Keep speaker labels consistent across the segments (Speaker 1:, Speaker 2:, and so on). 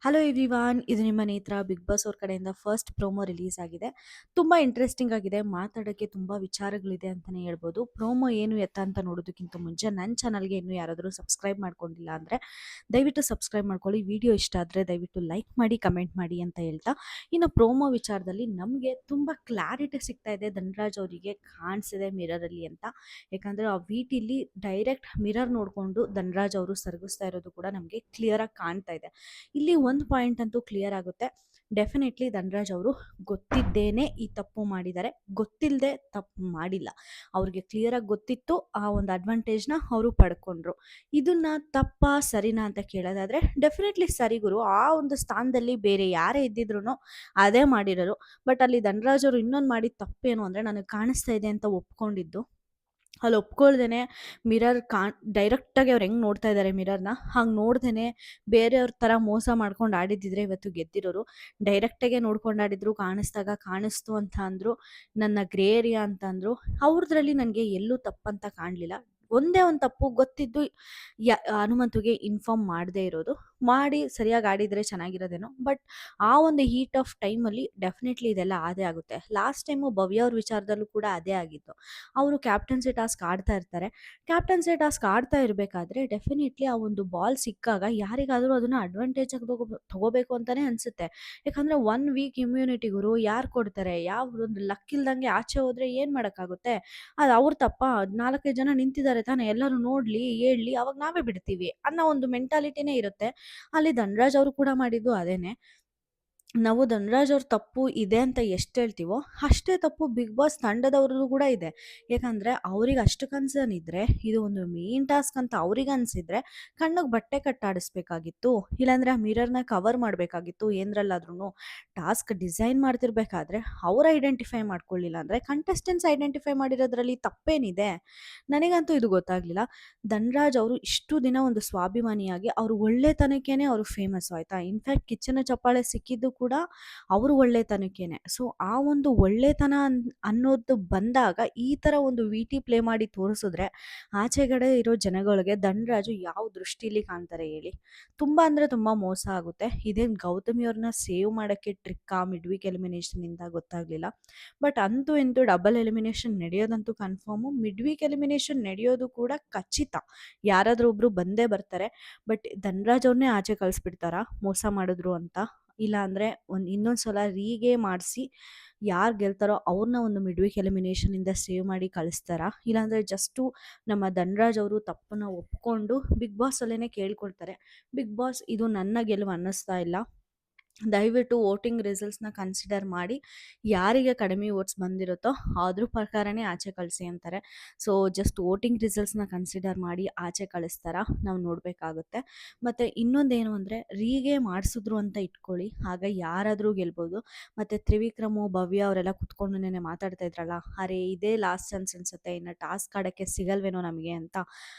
Speaker 1: Hello everyone, ಇದು ನಿಮ್ಮ ನೇತ್ರ. ಬಿಗ್ ಬಾಸ್ ಅವ್ರ ಕಡೆಯಿಂದ ಫಸ್ಟ್ ಪ್ರೋಮೋ ರಿಲೀಸ್ ಆಗಿದೆ. ತುಂಬಾ ಇಂಟ್ರೆಸ್ಟಿಂಗ್ ಆಗಿದೆ. ಮಾತಾಡೋಕ್ಕೆ ತುಂಬಾ ವಿಚಾರಗಳಿದೆ ಅಂತಾನೆ ಹೇಳ್ಬೋದು. ಪ್ರೋಮೋ ಏನು ಎತ್ತ ಅಂತ ನೋಡೋದಕ್ಕಿಂತ ಮುಂಚೆ ನನ್ನ ಚಾನಲ್ಗೆ ಇನ್ನೂ ಯಾರಾದರೂ ಸಬ್ಸ್ಕ್ರೈಬ್ ಮಾಡ್ಕೊಂಡಿಲ್ಲ ಅಂದರೆ ದಯವಿಟ್ಟು ಸಬ್ಸ್ಕ್ರೈಬ್ ಮಾಡ್ಕೊಳ್ಳಿ. ವಿಡಿಯೋ ಇಷ್ಟ ಆದರೆ ದಯವಿಟ್ಟು ಲೈಕ್ ಮಾಡಿ, ಕಮೆಂಟ್ ಮಾಡಿ ಅಂತ ಹೇಳ್ತಾ, ಇನ್ನು ಪ್ರೋಮೋ ವಿಚಾರದಲ್ಲಿ ನಮಗೆ ತುಂಬ ಕ್ಲಾರಿಟಿ ಸಿಗ್ತಾ ಇದೆ. ಧನರಾಜ್ ಅವರಿಗೆ ಕಾಣಿಸಿದೆ ಮಿರರಲ್ಲಿ ಅಂತ. ಯಾಕಂದರೆ ಆ ವಿಟಿಲಿ ಡೈರೆಕ್ಟ್ ಮಿರರ್ ನೋಡಿಕೊಂಡು ಧನರಾಜ್ ಅವರು ಸರಗಿಸ್ತಾ ಇರೋದು ಕೂಡ ನಮಗೆ ಕ್ಲಿಯರಾಗಿ ಕಾಣ್ತಾ ಇದೆ. ಇಲ್ಲಿ ಒಂದು ಪಾಯಿಂಟ್ ಅಂತೂ ಕ್ಲಿಯರ್ ಆಗುತ್ತೆ. ಡೆಫಿನೆಟ್ಲಿ ಧನರಾಜ್ ಅವರು ಗೊತ್ತಿದ್ದೇನೆ ಈ ತಪ್ಪು ಮಾಡಿದ್ದಾರೆ, ಗೊತ್ತಿಲ್ಲದೆ ತಪ್ಪು ಮಾಡಿಲ್ಲ. ಅವ್ರಿಗೆ ಕ್ಲಿಯರಾಗಿ ಗೊತ್ತಿತ್ತು, ಆ ಒಂದು ಅಡ್ವಾಂಟೇಜ್ನ ಅವರು ಪಡ್ಕೊಂಡ್ರು. ಇದನ್ನ ತಪ್ಪಾ ಸರಿನಾ ಅಂತ ಕೇಳೋದಾದ್ರೆ ಡೆಫಿನೆಟ್ಲಿ ಸರಿ ಗುರು. ಆ ಒಂದು ಸ್ಥಾನದಲ್ಲಿ ಬೇರೆ ಯಾರೇ ಇದ್ದಿದ್ರು ಅದೇ ಮಾಡಿರೋರು. ಬಟ್ ಅಲ್ಲಿ ಧನರಾಜ್ ಅವರು ಇನ್ನೊಂದು ಮಾಡಿದ ತಪ್ಪೇನು ಅಂದರೆ, ನನಗೆ ಕಾಣಿಸ್ತಾ ಇದೆ ಅಂತ ಒಪ್ಕೊಂಡಿದ್ದು. ಅಲ್ಲಿ ಒಪ್ಕೊಳ್ದೇನೆ ಮಿರರ್ ಡೈರೆಕ್ಟಾಗಿ ಅವ್ರು ಹೆಂಗೆ ನೋಡ್ತಾ ಇದ್ದಾರೆ ಮಿರರ್ನ, ಹಂಗೆ ನೋಡ್ದೇನೆ ಬೇರೆಯವ್ರ ಥರ ಮೋಸ ಮಾಡ್ಕೊಂಡು ಆಡಿದ್ದಿದ್ರೆ ಇವತ್ತು ಗೆದ್ದಿರೋರು. ಡೈರೆಕ್ಟಾಗೆ ನೋಡ್ಕೊಂಡು ಆಡಿದ್ರು, ಕಾಣಿಸ್ದಾಗ ಕಾಣಿಸ್ತು ಅಂತ ಅಂದರು, ನನ್ನ ಗ್ರೇ ಏರಿಯಾ ಅಂತ ಅಂದರು. ಅವ್ರದ್ರಲ್ಲಿ ನನಗೆ ಎಲ್ಲೂ ತಪ್ಪಂತ ಕಾಣಲಿಲ್ಲ. ಒಂದೇ ಒಂದು ತಪ್ಪು ಗೊತ್ತಿದ್ದು ಹನುಮಂತುಗೆ ಇನ್ಫಾರ್ಮ್ ಮಾಡದೇ ಇರೋದು. ಮಾಡಿ ಸರಿಯಾಗಿ ಆಡಿದರೆ ಚೆನ್ನಾಗಿರೋದೇನೋ. ಬಟ್ ಆ ಒಂದು ಹೀಟ್ ಆಫ್ ಟೈಮಲ್ಲಿ ಡೆಫಿನೆಟ್ಲಿ ಇದೆಲ್ಲ ಆದೇ ಆಗುತ್ತೆ. ಲಾಸ್ಟ್ ಟೈಮು ಭವ್ಯ ಅವ್ರ ವಿಚಾರದಲ್ಲೂ ಕೂಡ ಅದೇ ಆಗಿತ್ತು. ಅವರು ಕ್ಯಾಪ್ಟನ್ಸಿ ಟಾಸ್ಕ್ ಆಡ್ತಾ ಇರ್ತಾರೆ. ಕ್ಯಾಪ್ಟನ್ಸಿ ಟಾಸ್ಕ್ ಆಡ್ತಾ ಇರಬೇಕಾದ್ರೆ ಡೆಫಿನೆಟ್ಲಿ ಆ ಒಂದು ಬಾಲ್ ಸಿಕ್ಕಾಗ ಯಾರಿಗಾದರೂ ಅದನ್ನು ಅಡ್ವಾಂಟೇಜ್ ಆಗಿ ತಗೋಬೇಕು ಅಂತಲೇ ಅನಿಸುತ್ತೆ. ಯಾಕಂದರೆ 1 ವೀಕ್ ಇಮ್ಯುನಿಟಿ ಗುರು ಯಾರು ಕೊಡ್ತಾರೆ? ಯಾವುದೊಂದು ಲಕ್ ಇಲ್ದಂಗೆ ಆಚೆ ಹೋದರೆ ಏನು ಮಾಡೋಕ್ಕಾಗುತ್ತೆ? ಅದು ಅವ್ರ ತಪ್ಪ? 4-5 ಜನ ನಿಂತಿದ್ದಾರೆ ತಾನೇ, ಎಲ್ಲರೂ ನೋಡಲಿ ಹೇಳಲಿ, ಅವಾಗ ನಾವೇ ಬಿಡ್ತೀವಿ ಅನ್ನೋ ಒಂದು ಮೆಂಟಾಲಿಟಿನೇ ಇರುತ್ತೆ. ಅಲ್ಲಿ ಧನರಾಜ್ ಅವರು ಕೂಡ ಮಾಡಿದ್ದು ಅದೇನೆ. ನಾವು ಧನರಾಜ್ ಅವ್ರ ತಪ್ಪು ಇದೆ ಅಂತ ಎಷ್ಟು ಹೇಳ್ತೀವೋ ಅಷ್ಟೇ ತಪ್ಪು ಬಿಗ್ ಬಾಸ್ ತಂಡದವ್ರದ್ದು ಕೂಡ ಇದೆ. ಯಾಕಂದರೆ ಅವ್ರಿಗೆ ಅಷ್ಟು ಕನ್ಸರ್ನ್ ಇದ್ದರೆ, ಇದು ಒಂದು ಮೇನ್ ಟಾಸ್ಕ್ ಅಂತ ಅವ್ರಿಗೆ ಅನಿಸಿದ್ರೆ ಕಣ್ಣಿಗೆ ಬಟ್ಟೆ ಕಟ್ಟಾಡಿಸ್ಬೇಕಾಗಿತ್ತು. ಇಲ್ಲಾಂದರೆ ಆ ಮಿರರ್ನ ಕವರ್ ಮಾಡಬೇಕಾಗಿತ್ತು. ಏನರಲ್ಲಾದ್ರೂ ಟಾಸ್ಕ್ ಡಿಸೈನ್ ಮಾಡ್ತಿರ್ಬೇಕಾದ್ರೆ ಅವ್ರು ಐಡೆಂಟಿಫೈ ಮಾಡ್ಕೊಳ್ಳಿಲ್ಲ ಅಂದರೆ ಕಂಟೆಸ್ಟೆಂಟ್ಸ್ ಐಡೆಂಟಿಫೈ ಮಾಡಿರೋದ್ರಲ್ಲಿ ತಪ್ಪೇನಿದೆ? ನನಗಂತೂ ಇದು ಗೊತ್ತಾಗಲಿಲ್ಲ. ಧನರಾಜ್ ಅವರು ಇಷ್ಟು ದಿನ ಒಂದು ಸ್ವಾಭಿಮಾನಿಯಾಗಿ ಅವರು ಒಳ್ಳೆತನಕ್ಕೇನೆ ಅವರು ಫೇಮಸ್ಸು ಆಯಿತಾ. ಇನ್ಫ್ಯಾಕ್ಟ್ ಕಿಚ್ಚನ ಚಪ್ಪಾಳೆ ಸಿಕ್ಕಿದ್ದು ಕೂಡ ಅವರು ಒಳ್ಳೆತನಕ್ಕೇನೆ. ಸೊ ಆ ಒಂದು ಒಳ್ಳೆತನ ಅನ್ನೋದು ಬಂದಾಗ ಈ ಥರ ಒಂದು ವಿ.ಟಿ ಪ್ಲೇ ಮಾಡಿ ತೋರಿಸಿದ್ರೆ ಆಚೆಗಡೆ ಇರೋ ಜನಗಳಿಗೆ ಧನರಾಜು ಯಾವ ದೃಷ್ಟಿಲಿ ಕಾಣ್ತಾರೆ ಹೇಳಿ? ತುಂಬ ಅಂದರೆ ತುಂಬ ಮೋಸ ಆಗುತ್ತೆ. ಇದೇನು ಗೌತಮಿ ಅವ್ರನ್ನ ಸೇವ್ ಮಾಡೋಕ್ಕೆ ಟ್ರಿಕ್ಕಾ ಮಿಡ್ ವೀಕ್ ಎಲಿಮಿನೇಷನಿಂದ ಗೊತ್ತಾಗಲಿಲ್ಲ. ಬಟ್ ಅಂತೂ ಇಂತೂ ಡಬಲ್ ಎಲಿಮಿನೇಷನ್ ನಡೆಯೋದಂತೂ ಕನ್ಫರ್ಮು. ಮಿಡ್ ವೀಕ್ ಎಲಿಮಿನೇಷನ್ ನಡೆಯೋದು ಕೂಡ ಖಚಿತ. ಯಾರಾದರೂ ಒಬ್ಬರು ಬಂದೇ ಬರ್ತಾರೆ. ಬಟ್ ಧನರಾಜ್ ಅವ್ರನ್ನೇ ಆಚೆ ಕಳಿಸ್ಬಿಡ್ತಾರಾ ಮೋಸ ಮಾಡಿದ್ರು ಅಂತ? ಇಲ್ಲ ಅಂದರೆ ಇನ್ನೊಂದು ಸಲ ರೀಗೇ ಮಾಡಿಸಿ ಯಾರು ಗೆಲ್ತಾರೋ ಅವ್ರನ್ನ ಒಂದು ಮಿಡ್ ವೀಕ್ ಎಲಿಮಿನೇಷನಿಂದ ಸೇವ್ ಮಾಡಿ ಕಳಿಸ್ತಾರಾ? ಇಲ್ಲಾಂದರೆ ಜಸ್ಟು ನಮ್ಮ ಧನರಾಜ್ ಅವರು ತಪ್ಪನ್ನು ಒಪ್ಕೊಂಡು ಬಿಗ್ ಬಾಸ್ ಅಲ್ಲೇ ಕೇಳ್ಕೊಳ್ತಾರೆ, ಬಿಗ್ ಬಾಸ್ ಇದು ನನ್ನ ಗೆಲುವು ಅನ್ನಿಸ್ತಾ ಇಲ್ಲ, ದಯವಿಟ್ಟು ವೋಟಿಂಗ್ ರಿಸಲ್ಟ್ಸ್ನ ಕನ್ಸಿಡರ್ ಮಾಡಿ ಯಾರಿಗೆ ಕಡಿಮೆ ವೋಟ್ಸ್ ಬಂದಿರುತ್ತೋ ಅದ್ರ ಪ್ರಕಾರನೇ ಆಚೆ ಕಳಿಸಿ ಅಂತಾರೆ. ಸೊ ಜಸ್ಟ್ ವೋಟಿಂಗ್ ರಿಸಲ್ಟ್ಸ್ನ ಕನ್ಸಿಡರ್ ಮಾಡಿ ಆಚೆ ಕಳಿಸ್ತಾರ, ನಾವು ನೋಡಬೇಕಾಗುತ್ತೆ. ಮತ್ತು ಇನ್ನೊಂದೇನು ಅಂದರೆ ರೀಗೆ ಮಾಡಿಸಿದ್ರು ಅಂತ ಇಟ್ಕೊಳ್ಳಿ, ಆಗ ಯಾರಾದರೂ ಗೆಲ್ಬೋದು. ಮತ್ತು ತ್ರಿವಿಕ್ರಮು ಭವ್ಯ ಅವರೆಲ್ಲ ಕುತ್ಕೊಂಡು ನೆನೆ ಮಾತಾಡ್ತಾ ಇದ್ರಲ್ಲ, ಅರೆ ಇದೇ ಲಾಸ್ಟ್ ಚಾನ್ಸ್ ಅನ್ಸುತ್ತೆ, ಇನ್ನು ಟಾಸ್ಕ್ ಆಡೋಕ್ಕೆ ಸಿಗಲ್ವೇನೋ ನಮಗೆ ಅಂತ.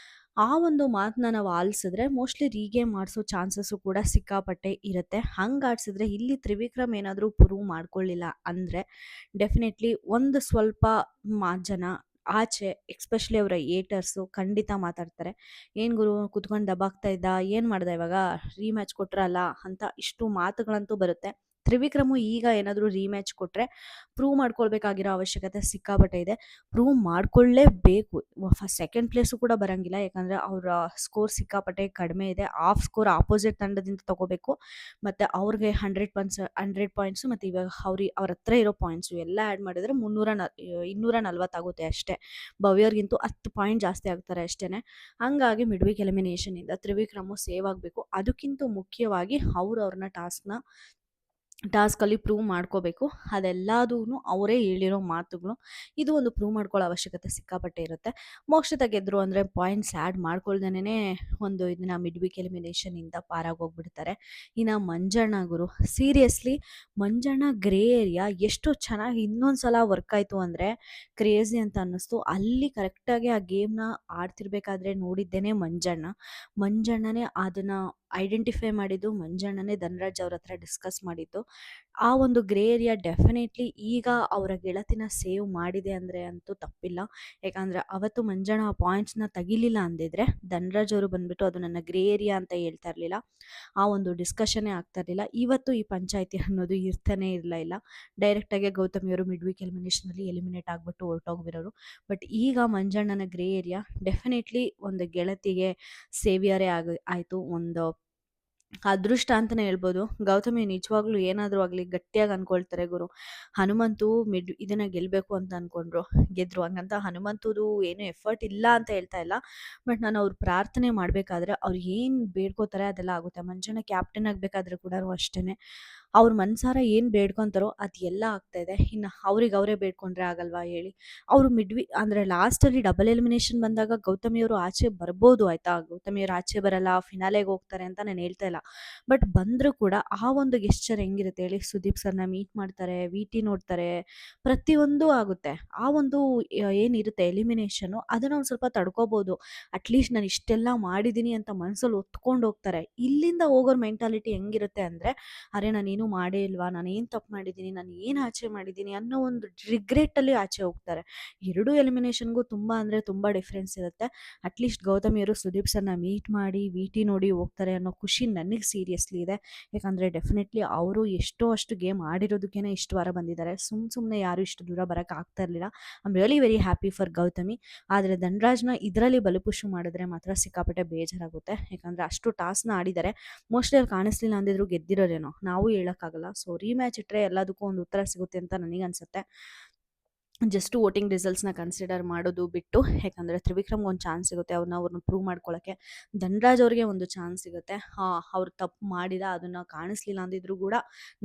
Speaker 1: ಆ ಒಂದು ಮಾತನ್ನ ನಾವು ಆಲಿಸಿದ್ರೆ ಮೋಸ್ಟ್ಲಿ ರೀಗೇಮ್ ಮಾಡಿಸೋ ಚಾನ್ಸಸ್ಸು ಕೂಡ ಸಿಕ್ಕಾಪಟ್ಟೆ ಇರುತ್ತೆ. ಹಂಗೆ ಆಡಿಸಿದ್ರೆ ಇಲ್ಲಿ ತ್ರಿವಿಕ್ರಮ್ ಏನಾದರೂ ಪ್ರೂವ್ ಮಾಡ್ಕೊಳ್ಳಿಲ್ಲ ಅಂದರೆ ಡೆಫಿನೆಟ್ಲಿ ಒಂದು ಸ್ವಲ್ಪ ಜನ ಆಚೆ, ಎಕ್ಸ್ಪೆಷಲಿ ಅವರ ಏಟರ್ಸು ಖಂಡಿತ ಮಾತಾಡ್ತಾರೆ. ಏನು ಗುರು ಕುತ್ಕೊಂಡು ದಬಾಗ್ತಾ ಇದ್ದ, ಏನು ಮಾಡ್ದೆ ಇವಾಗ, ರೀಮ್ಯಾಚ್ ಕೊಟ್ರಲ್ಲ ಅಂತ ಇಷ್ಟು ಮಾತುಗಳಂತೂ ಬರುತ್ತೆ. ತ್ರಿವಿಕ್ರಮು ಈಗ ಏನಾದರೂ ರೀಮ್ಯಾಚ್ ಕೊಟ್ಟರೆ ಪ್ರೂವ್ ಮಾಡ್ಕೊಳ್ಬೇಕಾಗಿರೋ ಅವಶ್ಯಕತೆ ಸಿಕ್ಕಾಪಟ್ಟೆ ಇದೆ. ಪ್ರೂವ್ ಮಾಡ್ಕೊಳ್ಳೇಬೇಕು. ಸೆಕೆಂಡ್ ಪ್ಲೇಸು ಕೂಡ ಬರೋಂಗಿಲ್ಲ. ಯಾಕಂದರೆ ಅವರ ಸ್ಕೋರ್ ಸಿಕ್ಕಾಪಟ್ಟೆ ಕಡಿಮೆ ಇದೆ. ಹಾಫ್ ಸ್ಕೋರ್ ಆಪೋಸಿಟ್ ತಂಡದಿಂದ ತೊಗೋಬೇಕು. ಮತ್ತು ಅವ್ರಿಗೆ 100 ಪಾಯಿಂಟ್ಸು ಮತ್ತು ಇವಾಗ ಅವ್ರ ಹತ್ರ ಇರೋ ಪಾಯಿಂಟ್ಸು ಎಲ್ಲ ಆ್ಯಡ್ ಮಾಡಿದರೆ 240 ಆಗುತ್ತೆ ಅಷ್ಟೇ. ಭವ್ಯರ್ಗಿಂತೂ 10 ಪಾಯಿಂಟ್ ಜಾಸ್ತಿ ಆಗ್ತಾರೆ ಅಷ್ಟೇ. ಹಂಗಾಗಿ ಮಿಡ್ ವೀಕ್ ಎಲಿಮಿನೇಷನಿಂದ ತ್ರಿವಿಕ್ರಮು ಸೇವ್ ಆಗಬೇಕು. ಅದಕ್ಕಿಂತ ಮುಖ್ಯವಾಗಿ ಅವ್ರನ್ನ ಟಾಸ್ಕಲ್ಲಿ ಪ್ರೂವ್ ಮಾಡ್ಕೋಬೇಕು. ಅದೆಲ್ಲದೂ ಅವರೇ ಹೇಳಿರೋ ಮಾತುಗಳು. ಇದು ಒಂದು ಪ್ರೂವ್ ಮಾಡ್ಕೊಳ್ಳೋ ಅವಶ್ಯಕತೆ ಸಿಕ್ಕಾಪಟ್ಟೆ ಇರುತ್ತೆ. ಮೋಕ್ಷಿತ ಗೆದ್ದರು ಅಂದರೆ ಪಾಯಿಂಟ್ಸ್ ಆ್ಯಡ್ ಮಾಡ್ಕೊಳ್ದೇನೆ ಒಂದು ಇದನ್ನ ಮಿಡ್ ವೀಕ್ ಎಲಿಮಿನೇಷನಿಂದ ಪಾರಾಗೋಗ್ಬಿಡ್ತಾರೆ. ಇನ್ನು ಮಂಜಣ್ಣ ಗುರು, ಸೀರಿಯಸ್ಲಿ ಮಂಜಣ್ಣ ಗ್ರೇ ಏರಿಯಾ ಎಷ್ಟು ಚೆನ್ನಾಗಿ ಇನ್ನೊಂದು ಸಲ ವರ್ಕ್ ಆಯಿತು ಅಂದರೆ ಕ್ರೇಜಿ ಅಂತ ಅನ್ನಿಸ್ತು. ಅಲ್ಲಿ ಕರೆಕ್ಟಾಗಿ ಆ ಗೇಮ್ನ ಆಡ್ತಿರ್ಬೇಕಾದ್ರೆ ನೋಡಿದ್ದೇನೆ ಮಂಜಣ್ಣನೇ ಅದನ್ನು ಐಡೆಂಟಿಫೈ ಮಾಡಿದ್ದು ಮಂಜಣ್ಣನೇ ಧನರಾಜ್ ಅವ್ರ ಹತ್ರ ಡಿಸ್ಕಸ್ ಮಾಡಿದ್ದು. ಆ ಒಂದು ಗ್ರೇ ಏರಿಯಾ ಡೆಫಿನೆಟ್ಲಿ ಈಗ ಅವರ ಗೆಳತಿನ ಸೇವ್ ಮಾಡಿದೆ ಅಂದರೆ ಅಂತೂ ತಪ್ಪಿಲ್ಲ. ಯಾಕಂದರೆ ಅವತ್ತು ಮಂಜಣ್ಣ ಆ ಪಾಯಿಂಟ್ಸ್ನ ತೆಗಿಲಿಲ್ಲ ಅಂದಿದ್ರೆ ಧನರಾಜ್ ಅವರು ಬಂದ್ಬಿಟ್ಟು ಅದು ನನ್ನ ಗ್ರೇ ಏರಿಯಾ ಅಂತ ಹೇಳ್ತಾ ಇರಲಿಲ್ಲ. ಆ ಒಂದು ಡಿಸ್ಕಷನ್ನೇ ಆಗ್ತಾ ಇರಲಿಲ್ಲ. ಇವತ್ತು ಈ ಪಂಚಾಯಿತಿ ಅನ್ನೋದು ಇರ್ತಾನೆ ಇಲ್ಲ. ಡೈರೆಕ್ಟಾಗಿ ಗೌತಮಿಯವರು ಮಿಡ್ ವೀಕ್ ಎಲಿಮಿನೇಷನಲ್ಲಿ ಎಲಿಮಿನೇಟ್ ಆಗಿಬಿಟ್ಟು ಹೊರಟೋಗ್ಬಿರೋರು. ಬಟ್ ಈಗ ಮಂಜಣ್ಣನ ಗ್ರೇ ಏರಿಯಾ ಡೆಫಿನೆಟ್ಲಿ ಒಂದು ಗೆಳತಿಗೆ ಸೇವಿಯರೇ ಆಯಿತು. ಒಂದು ಅದೃಷ್ಟ ಅಂತಲೇ ಹೇಳ್ಬೋದು. ಗೌತಮಿ ನಿಜವಾಗ್ಲೂ ಏನಾದರೂ ಆಗಲಿ ಗಟ್ಟಿಯಾಗಿ ಅಂದ್ಕೊಳ್ತಾರೆ ಗುರು. ಹನುಮಂತು ಇದನ್ನು ಗೆಲ್ಲಬೇಕು ಅಂತ ಅಂದ್ಕೊಂಡ್ರು, ಗೆದ್ದರು. ಹಂಗಂತ ಹನುಮಂತುದು ಏನು ಎಫರ್ಟ್ ಇಲ್ಲ ಅಂತ ಹೇಳ್ತಾ ಇಲ್ಲ. ಬಟ್ ನಾನು ಅವ್ರು ಪ್ರಾರ್ಥನೆ ಮಾಡಬೇಕಾದ್ರೆ ಅವ್ರು ಏನು ಬೇಡ್ಕೋತಾರೆ ಅದೆಲ್ಲ ಆಗುತ್ತೆ. ಮಂಜಣ್ಣ ಕ್ಯಾಪ್ಟನ್ ಆಗಬೇಕಾದ್ರೆ ಕೂಡ ಅಷ್ಟೇ, ಅವ್ರ ಮನಸಾರ ಏನು ಬೇಡ್ಕೊತಾರೋ ಅದು ಎಲ್ಲ ಆಗ್ತಾಯಿದೆ. ಇನ್ನು ಅವ್ರಿಗೆ ಅವರೇ ಬೇಡ್ಕೊಂಡ್ರೆ ಆಗಲ್ವಾ ಹೇಳಿ. ಅವರು ಅಂದರೆ ಲಾಸ್ಟಲ್ಲಿ ಡಬಲ್ ಎಲಿಮಿನೇಷನ್ ಬಂದಾಗ ಗೌತಮಿಯವರು ಆಚೆ ಬರ್ಬೋದು ಆಯಿತಾ. ಗೌತಮಿಯವರು ಆಚೆ ಬರಲ್ಲ, ಫಿನಾಲೆಗೆ ಹೋಗ್ತಾರೆ ಅಂತ ನಾನು ಹೇಳ್ತಾ ಇಲ್ಲ. ಬಟ್ ಬಂದರೂ ಕೂಡ ಆ ಒಂದು ಗೆಸ್ಚರ್ ಹೆಂಗಿರುತ್ತೆ ಹೇಳಿ. ಸುದೀಪ್ ಸರ್ನ ಮೀಟ್ ಮಾಡ್ತಾರೆ, ವಿ ಟಿ ನೋಡ್ತಾರೆ, ಪ್ರತಿಯೊಂದು ಆಗುತ್ತೆ. ಆ ಒಂದು ಏನಿರುತ್ತೆ ಎಲಿಮಿನೇಷನು ಅದನ್ನು ಒಂದು ಸ್ವಲ್ಪ ತಡ್ಕೋಬೋದು. ಅಟ್ಲೀಸ್ಟ್ ನಾನು ಇಷ್ಟೆಲ್ಲ ಮಾಡಿದ್ದೀನಿ ಅಂತ ಮನಸ್ಸಲ್ಲಿ ಹೊತ್ಕೊಂಡು ಹೋಗ್ತಾರೆ. ಇಲ್ಲಿಂದ ಹೋಗೋರ ಮೆಂಟಾಲಿಟಿ ಹೆಂಗಿರುತ್ತೆ ಅಂದರೆ, ಅರೆ ನಾನೇನು ಮಾಡೇ ಇಲ್ವಾ, ನಾನು ಏನು ತಪ್ಪು ಮಾಡಿದ್ದೀನಿ, ನಾನು ಏನು ಆಚೆ ಮಾಡಿದ್ದೀನಿ ಅನ್ನೋ ಒಂದು ರಿಗ್ರೆಟಲ್ಲಿ ಆಚೆ ಹೋಗ್ತಾರೆ. ಎರಡೂ ಎಲಿಮಿನೇಷನ್ಗೂ ತುಂಬ ಅಂದರೆ ತುಂಬ ಡಿಫ್ರೆನ್ಸ್ ಇರುತ್ತೆ. ಅಟ್ಲೀಸ್ಟ್ ಗೌತಮಿಯವರು ಸುದೀಪ್ ಸರ್ನ ಮೀಟ್ ಮಾಡಿ ವಿ ಟಿ ನೋಡಿ ಹೋಗ್ತಾರೆ ಅನ್ನೋ ಖುಷಿ ನನಗೆ ಸೀರಿಯಸ್ಲಿ ಇದೆ. ಯಾಕಂದರೆ ಡೆಫಿನೆಟ್ಲಿ ಅವರು ಅಷ್ಟು ಗೇಮ್ ಆಡಿರೋದಕ್ಕೇ ಇಷ್ಟು ವಾರ ಬಂದಿದ್ದಾರೆ. ಸುಮ್ಮನೆ ಯಾರು ಇಷ್ಟು ದೂರ ಬರೋಕ್ಕೆ ಆಗ್ತಾ ಇರಲಿಲ್ಲ. I am really very happy for Gautami. ಆದರೆ ಧನರಾಜ್ನ ಇದರಲ್ಲಿ ಬಲಿಪುಷು ಮಾಡಿದ್ರೆ ಮಾತ್ರ ಸಿಕ್ಕಾಪಟ್ಟೆ ಬೇಜಾರಾಗುತ್ತೆ. ಯಾಕಂದರೆ ಅಷ್ಟು ಟಾಸ್ಕ್ನ ಆಡಿದ್ದಾರೆ. ಮೋಸ್ಟ್ಲಿ ಅಲ್ಲಿ ಕಾಣಿಸ್ಲಿಲ್ಲ ಅಂದಿದ್ರು ಗೆದ್ದಿರೋರೇನೋ, ನಾವು ಹೇಳೋಕ್ಕಾಗಲ್ಲ. ಸೊ ರೀಮ್ಯಾಚ್ ಇಟ್ಟರೆ ಎಲ್ಲದಕ್ಕೂ ಒಂದು ಉತ್ತರ ಸಿಗುತ್ತೆ ಅಂತ ನನಗನ್ಸುತ್ತೆ. ಜಸ್ಟ್ ವೋಟಿಂಗ್ ರಿಸಲ್ಟ್ಸ್ನ ಕನ್ಸಿಡರ್ ಮಾಡೋದು ಬಿಟ್ಟು, ಯಾಕಂದರೆ ತ್ರಿವಿಕ್ರಮ್ಗೆ ಒಂದು ಚಾನ್ಸ್ ಸಿಗುತ್ತೆ ಅವ್ರನ್ನ ಪ್ರೂವ್ ಮಾಡ್ಕೊಳ್ಳೋಕ್ಕೆ. ಧನರಾಜ್ ಅವ್ರಿಗೆ ಒಂದು ಚಾನ್ಸ್ ಸಿಗುತ್ತೆ. ಅವ್ರು ತಪ್ಪು ಮಾಡಿದ ಅದನ್ನು ಕಾಣಿಸ್ಲಿಲ್ಲ ಅಂದಿದ್ರು ಕೂಡ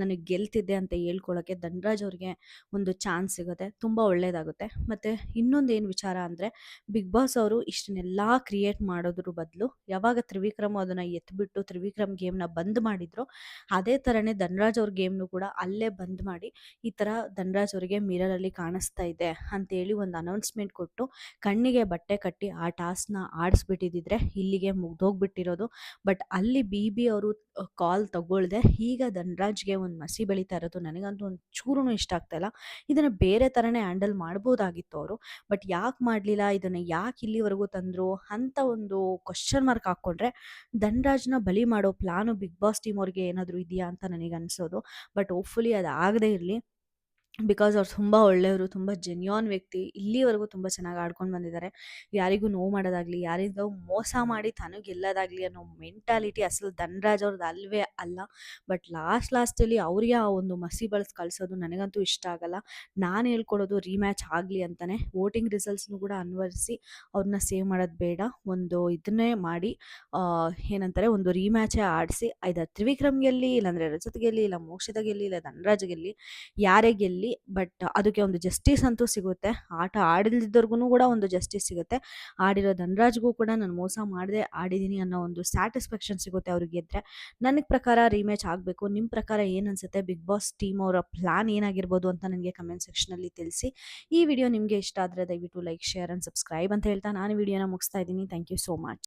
Speaker 1: ನನಗೆ ಗೆಲ್ತಿದ್ದೆ ಅಂತ ಹೇಳ್ಕೊಳ್ಳೋಕ್ಕೆ ಧನರಾಜ್ ಅವ್ರಿಗೆ ಒಂದು ಚಾನ್ಸ್ ಸಿಗುತ್ತೆ. ತುಂಬ ಒಳ್ಳೆಯದಾಗುತ್ತೆ. ಮತ್ತು ಇನ್ನೊಂದು ಏನು ವಿಚಾರ ಅಂದರೆ, ಬಿಗ್ ಬಾಸ್ ಅವರು ಇಷ್ಟನ್ನೆಲ್ಲ ಕ್ರಿಯೇಟ್ ಮಾಡೋದ್ರ ಬದಲು ಯಾವಾಗ ತ್ರಿವಿಕ್ರಮ್ ಅದನ್ನು ಎತ್ಬಿಟ್ಟು ತ್ರಿವಿಕ್ರಮ್ ಗೇಮ್ನ ಬಂದ್ ಮಾಡಿದ್ರು, ಅದೇ ಥರನೇ ಧನರಾಜ್ ಅವ್ರ ಗೇಮ್ನು ಕೂಡ ಅಲ್ಲೇ ಬಂದ್ ಮಾಡಿ ಈ ಥರ ಧನರಾಜ್ ಅವರಿಗೆ ಮಿರರಲ್ಲಿ ಕಾಣಿಸ್ತಾ ಇದೆ ಅಂತೇಳಿ ಒಂದು ಅನೌನ್ಸ್ಮೆಂಟ್ ಕೊಟ್ಟು ಕಣ್ಣಿಗೆ ಬಟ್ಟೆ ಕಟ್ಟಿ ಆ ಟಾಸ್ಕ್ನ ಆಡಿಸ್ಬಿಟ್ಟಿದ್ರೆ ಇಲ್ಲಿಗೆ ಮುಗ್ದೋಗ್ಬಿಟ್ಟಿರೋದು. ಬಟ್ ಅಲ್ಲಿ ಬಿ ಅವರು ಕಾಲ್ ತಗೊಳ್ದೆ ಈಗ ಧನರಾಜ್ಗೆ ಒಂದು ಮಸಿ ಬೆಳೀತಾ ಇರೋದು ನನಗಂತೂ ಒಂದು ಚೂರು ಇಷ್ಟ ಆಗ್ತಾ ಇಲ್ಲ. ಇದನ್ನು ಬೇರೆ ಥರನೇ ಹ್ಯಾಂಡಲ್ ಮಾಡ್ಬೋದಾಗಿತ್ತು ಅವರು. ಬಟ್ ಯಾಕೆ ಮಾಡಲಿಲ್ಲ, ಇದನ್ನು ಯಾಕೆ ಇಲ್ಲಿವರೆಗೂ ತಂದರು ಅಂತ ಒಂದು ಕ್ವಶನ್ ಮಾರ್ಕ್ ಹಾಕ್ಕೊಂಡ್ರೆ, ಧನರಾಜ್ನ ಬಲಿ ಮಾಡೋ ಪ್ಲಾನು ಬಿಗ್ ಬಾಸ್ ಟೀಮ್ ಅವ್ರಿಗೆ ಏನಾದರೂ ಇದೆಯಾ ಅಂತ ನನಗೆ ಅನಿಸೋದು. ಬಟ್ ಹೋಪ್ಫುಲಿ ಅದು ಆಗದೇ ಇರಲಿ. ಬಿಕಾಸ್ ಅವ್ರು ತುಂಬ ಒಳ್ಳೆಯವರು, ತುಂಬ ಜೆನ್ಯೂನ್ ವ್ಯಕ್ತಿ. ಇಲ್ಲಿವರೆಗೂ ತುಂಬ ಚೆನ್ನಾಗಿ ಆಡ್ಕೊಂಡು ಬಂದಿದ್ದಾರೆ. ಯಾರಿಗೂ ನೋವು ಮಾಡೋದಾಗಲಿ, ಯಾರಿಗೂ ಮೋಸ ಮಾಡಿ ತನಗೆ ಗೆಲ್ಲೋದಾಗಲಿ ಅನ್ನೋ ಮೆಂಟಾಲಿಟಿ ಅಸಲು ಧನರಾಜ್ ಅವ್ರದ್ದು ಅಲ್ವೇ ಅಲ್ಲ. ಬಟ್ ಲಾಸ್ಟಲ್ಲಿ ಅವರಿಗೆ ಆ ಒಂದು ಮಸಿ ಬಳಸಿ ಕಳಿಸೋದು ನನಗಂತೂ ಇಷ್ಟ ಆಗಲ್ಲ. ನಾನು ಹೇಳ್ಕೊಡೋದು ರೀಮ್ಯಾಚ್ ಆಗಲಿ ಅಂತಲೇ. ವೋಟಿಂಗ್ ರಿಸಲ್ಟ್ಸ್ನು ಕೂಡ ಅನ್ವಯಿಸಿ ಅವ್ರನ್ನ ಸೇವ್ ಮಾಡೋದು ಬೇಡ. ಒಂದು ಇದನ್ನೇ ಮಾಡಿ ಏನಂತಾರೆ, ಒಂದು ರೀಮ್ಯಾಚೇ ಆಡಿಸಿ ಐದರ್ ತ್ರಿವಿಕ್ರಮ್ ಗೆಲ್ಲಿ, ಇಲ್ಲಾಂದರೆ ರಜತ್ ಗೆಲ್ಲಿ, ಇಲ್ಲ ಮೋಕ್ಷಿತ ಗೆಲ್ಲಿ, ಇಲ್ಲ ಧನರಾಜ್ ಗೆಲ್ಲಿ, ಯಾರೇ ಗೆಲ್ಲಿ. ಬಟ್ ಅದಕ್ಕೆ ಒಂದು ಜಸ್ಟಿಸ್ ಅಂತೂ ಸಿಗುತ್ತೆ. ಆಟ ಆಡಿಲ್ದಿದ್ದವ್ರಿಗೂ ಕೂಡ ಒಂದು ಜಸ್ಟಿಸ್ ಸಿಗುತ್ತೆ. ಆಡಿರೋ ಧನರಾಜ್ಗೂ ಕೂಡ ನಾನು ಮೋಸ ಮಾಡದೆ ಆಡಿದ್ದೀನಿ ಅನ್ನೋ ಒಂದು ಸ್ಯಾಟಿಸ್ಫ್ಯಾಕ್ಷನ್ ಸಿಗುತ್ತೆ ಅವ್ರಿಗೆ ಗೆದ್ದರೆ. ನನಗೆ ಪ್ರಕಾರ ರೀಮ್ಯಾಚ್ ಆಗಬೇಕು. ನಿಮ್ಮ ಪ್ರಕಾರ ಏನು ಅನಿಸುತ್ತೆ? ಬಿಗ್ ಬಾಸ್ ಟೀಮ್ ಅವರ ಪ್ಲಾನ್ ಏನಾಗಿರ್ಬೋದು ಅಂತ ನನಗೆ ಕಮೆಂಟ್ ಸೆಕ್ಷನಲ್ಲಿ ತಿಳಿಸಿ. ಈ ವಿಡಿಯೋ ನಿಮಗೆ ಇಷ್ಟ ಆದರೆ ದಯವಿಟ್ಟು ಲೈಕ್, ಶೇರ್ ಆ್ಯಂಡ್ ಸಬ್ಸ್ಕ್ರೈಬ್ ಅಂತ ಹೇಳ್ತಾ ನಾನು ವಿಡಿಯೋನ ಮುಗಿಸ್ತಾ ಇದ್ದೀನಿ. Thank you so much.